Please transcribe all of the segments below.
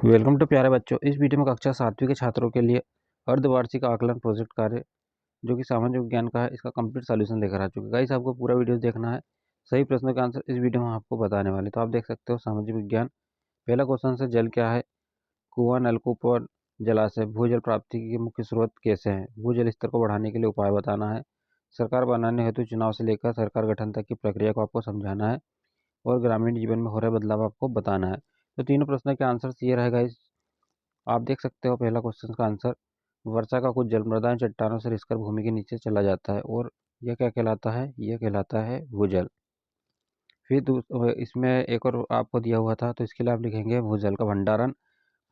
Welcome to प्यारे बच्चों। इस वीडियो में कक्षा 7वीं के छात्रों के लिए अर्धवार्षिक आकलन प्रोजेक्ट कार्य जो कि सामाजिक विज्ञान का है, इसका कंप्लीट सॉल्यूशन लेकर आ चुके हैं। गाइस, आपको पूरा वीडियो देखना है। सही प्रश्नों का आंसर इस वीडियो में आपको बताने वाले। तो आप देख सकते हो सामाजिक विज्ञान। पहला क्वेश्चन से जल क्या है? कुआं, नलकूप और जलाशय। भूजल प्राप्ति के मुख्य स्रोत कैसे हैं? भूजल स्तर को बढ़ाने के लिए उपाय बताना है। सरकार बनाने हेतु चुनाव से लेकर सरकार गठन तक की प्रक्रिया को आपको समझाना है और ग्रामीण जीवन में हो रहे बदलाव आपको बताना है। तो तीनों प्रश्नों के आंसर ये रहेगा। आप देख सकते हो पहला क्वेश्चन का आंसर, वर्षा का कुछ जल मृदा चट्टानों से रिसकर भूमि के नीचे चला जाता है और यह क्या कहलाता है? यह कहलाता है भूजल। फिर इसमें एक और आपको दिया हुआ था, तो इसके लिए आप लिखेंगे भूजल का भंडारण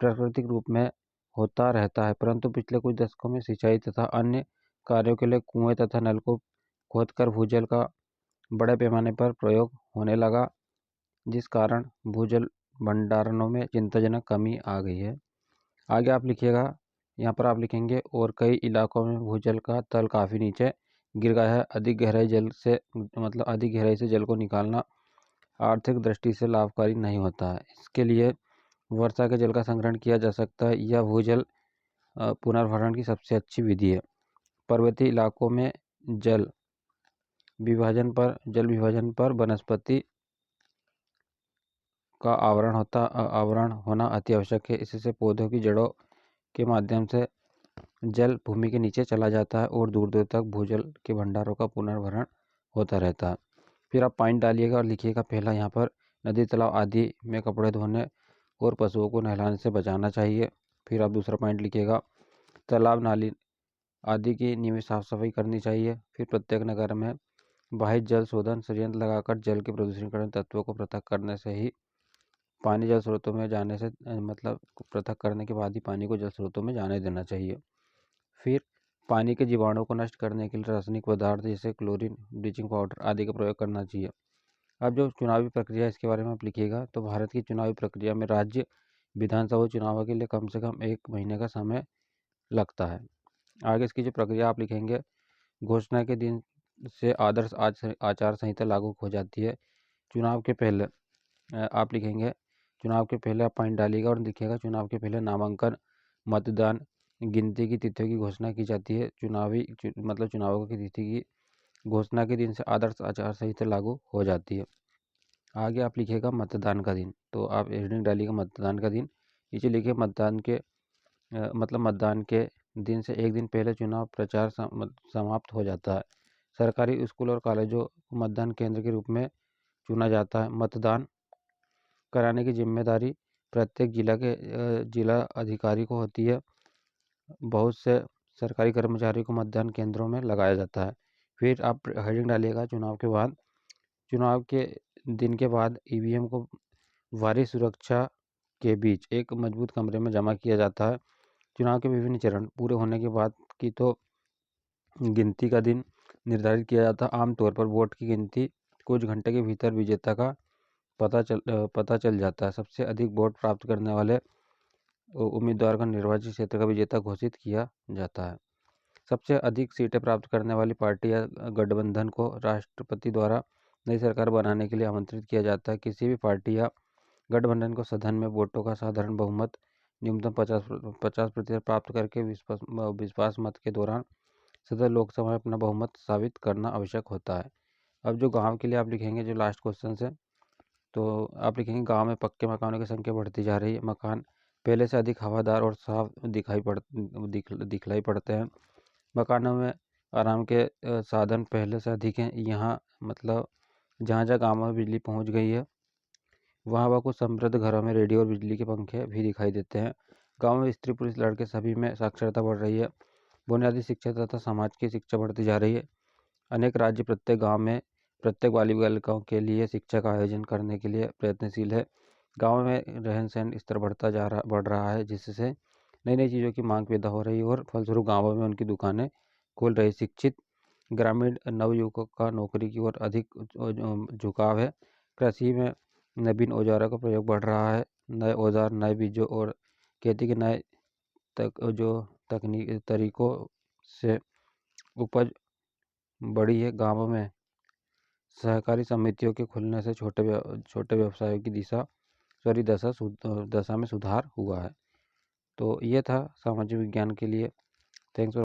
प्राकृतिक रूप में होता रहता है, परंतु पिछले कुछ दशकों में सिंचाई तथा अन्य कार्यों के लिए कुएं तथा नलकूप खोदकर भूजल का बड़े पैमाने पर प्रयोग होने लगा, जिस कारण भूजल भंडारणों में चिंताजनक कमी आ गई है। आगे आप लिखिएगा, यहाँ पर आप लिखेंगे और कई इलाकों में भूजल का तल काफ़ी नीचे गिर गया है। अधिक गहराई से जल को निकालना आर्थिक दृष्टि से लाभकारी नहीं होता है। इसके लिए वर्षा के जल का संग्रहण किया जा सकता है। यह भूजल पुनर्भरण की सबसे अच्छी विधि है। पर्वतीय इलाकों में जल विभाजन पर वनस्पति का आवरण होना अति आवश्यक है। इससे पौधों की जड़ों के माध्यम से जल भूमि के नीचे चला जाता है और दूर दूर तक भूजल के भंडारों का पुनर्भरण होता रहता है। फिर आप पॉइंट डालिएगा और लिखिएगा, पहला यहाँ पर नदी तालाब आदि में कपड़े धोने और पशुओं को नहलाने से बचाना चाहिए। फिर आप दूसरा पॉइंट लिखिएगा, तालाब नाली आदि की नियमित साफ सफाई करनी चाहिए। फिर प्रत्येक नगर में बाह्य जल शोधन संयंत्र लगाकर जल के प्रदूषणकारी तत्वों को पृथक करने से ही पानी जल स्रोतों में जाने से पृथक करने के बाद ही पानी को जल स्रोतों में जाने देना चाहिए। फिर पानी के जीवाणुओं को नष्ट करने के लिए रासायनिक पदार्थ जैसे क्लोरीन, ब्लीचिंग पाउडर आदि का प्रयोग करना चाहिए। अब जो चुनावी प्रक्रिया है इसके बारे में आप लिखिएगा, तो भारत की चुनावी प्रक्रिया में राज्य विधानसभा चुनाव के लिए कम से कम 1 महीने का समय लगता है। आगे इसकी जो प्रक्रिया आप लिखेंगे, घोषणा के दिन से आदर्श आचार संहिता लागू हो जाती है। चुनाव के पहले आप लिखेंगे, चुनाव के पहले आप पॉइंट डालिएगा और लिखिएगा, चुनाव के पहले नामांकन, मतदान, गिनती की तिथियों की घोषणा की जाती है। चुनावों की तिथि की घोषणा के दिन से आदर्श आचार संहिता लागू हो जाती है। आगे आप लिखिएगा मतदान का दिन, तो आप हेडिंग डालिएगा मतदान का दिन। नीचे लिखिए मतदान के दिन से 1 दिन पहले चुनाव प्रचार समाप्त हो जाता है। सरकारी स्कूल और कॉलेजों को मतदान केंद्र के रूप में चुना जाता है। मतदान कराने की जिम्मेदारी प्रत्येक जिला अधिकारी को होती है। बहुत से सरकारी कर्मचारी को मतदान केंद्रों में लगाया जाता है। फिर आप हेडिंग डालिएगा, चुनाव के दिन के बाद ईवीएम को भारी सुरक्षा के बीच एक मजबूत कमरे में जमा किया जाता है। चुनाव के विभिन्न चरण पूरे होने के बाद की तो गिनती का दिन निर्धारित किया जाता है। आमतौर पर वोट की गिनती कुछ घंटे के भीतर विजेता का पता चल जाता है। सबसे अधिक वोट प्राप्त करने वाले उम्मीदवार का निर्वाचित क्षेत्र का विजेता घोषित किया जाता है। सबसे अधिक सीटें प्राप्त करने वाली पार्टी या गठबंधन को राष्ट्रपति द्वारा नई सरकार बनाने के लिए आमंत्रित किया जाता है। किसी भी पार्टी या गठबंधन को सदन में वोटों का साधारण बहुमत न्यूनतम 50% प्राप्त करके विश्वास मत के दौरान सदन लोकसभा में अपना बहुमत साबित करना आवश्यक होता है। अब जो गांव के लिए आप लिखेंगे, जो लास्ट क्वेश्चन है, तो आप लिखेंगे, गांव में पक्के मकानों की संख्या बढ़ती जा रही है। मकान पहले से अधिक हवादार और साफ दिखलाई पड़ते हैं। मकानों में आराम के साधन पहले से अधिक हैं। यहाँ जहाँ जहाँ गाँव में बिजली पहुँच गई है, वहाँ कुछ समृद्ध घरों में रेडियो और बिजली के पंखे भी दिखाई देते हैं। गाँव में स्त्री पुरुष लड़के सभी में साक्षरता बढ़ रही है। बुनियादी शिक्षा तथा समाज की शिक्षा बढ़ती जा रही है। अनेक राज्य प्रत्येक गाँव में प्रत्येक बालिकाओं के लिए शिक्षा का आयोजन करने के लिए प्रयत्नशील है। गाँव में रहन सहन स्तर बढ़ रहा है, जिससे नई नई चीज़ों की मांग पैदा हो रही है और फलस्वरूप गाँवों में उनकी दुकानें खोल रही। शिक्षित ग्रामीण नवयुवकों का नौकरी की ओर अधिक झुकाव है। कृषि में नवीन औजारों का प्रयोग बढ़ रहा है। नए औजार, नए बीजों और खेती के नए तकनीकी तरीकों से उपज बढ़ी है। गाँवों में सहकारी समितियों के खुलने से छोटे व्यवसायों की दिशा स्तरीय दशा में सुधार हुआ है। तो ये था सामाजिक विज्ञान के लिए। Thanks for